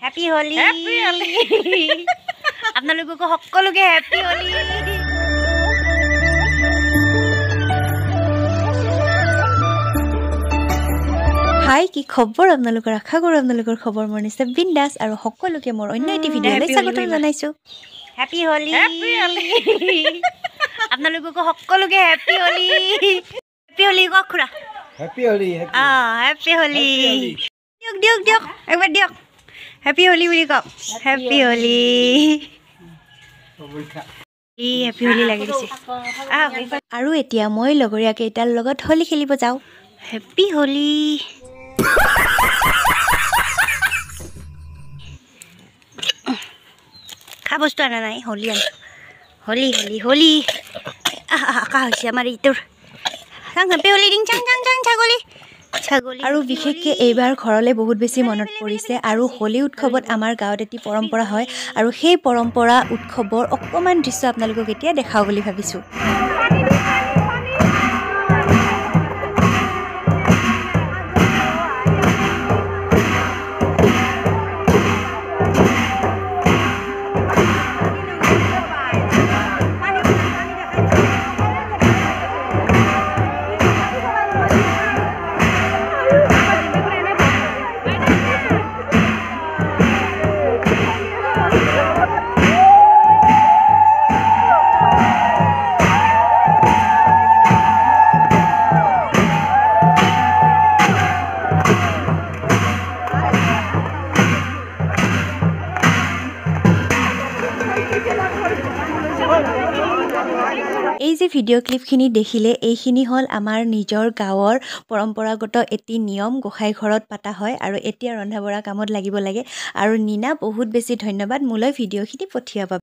Happy Holi. Happy Holi. আপোনালোকক সকলোকে Happy Holi. হাই কি খবৰ আপোনালোকৰ আশা কৰোঁ আপোনালোকৰ খবৰ মোৰ নিশ্চয় বিন্দাস আৰু সকলোকে মোৰ অন্য এটি ভিডিঅ'লৈ স্বাগত জনাইছো Happy Holi. Happy Holi. আপোনালোকক সকলোকে Happy Holi. Happy Holi কখৰা Happy Holi. Happy Holi. দিয়ক একবাৰ দিয়ক Happy Holi বুলি কওক Happy Holi. Happy Holi লাগি দিছে আৰু এতিয়া মই লগৰীয়া কেইটাৰ লগত হোলি খেলিব যাওঁ Happy Holi. খা বস্তু আনা নাই হোলি আন হোলি হোলি হোলি কা হৈছে আমাৰ ইটোৰ চাং Happy Holi ডিং চাং চাং চাং ছাগলী আৰু বিশেষকৈ এইবাৰ ঘৰলৈ বহুত বেছি মনত পৰিছে আৰু হোলী উৎসৱত আমাৰ গাঁৱত এটি পৰম্পৰা হয় আৰু সেই পৰম্পৰা উৎসৱৰ অকণমান দৃশ্য আপোনালোকক এতিয়া দেখাওঁ বুলি ভাবিছোঁ এই যে ভিডিঅ' ক্লিপখিনি দেখিলে এইখিনি হ'ল আমাৰ নিজৰ গাঁৱৰ পৰম্পৰাগত এটি নিয়ম গোসাঁই ঘৰত পাতা হয় আৰু এতিয়া ৰন্ধা বঢ়া কামত লাগিব লাগে আৰু নীনা বহুত বেছি ধন্যবাদ মোলৈ ভিডিঅ'খিনি পঠিওৱাৰ বাবে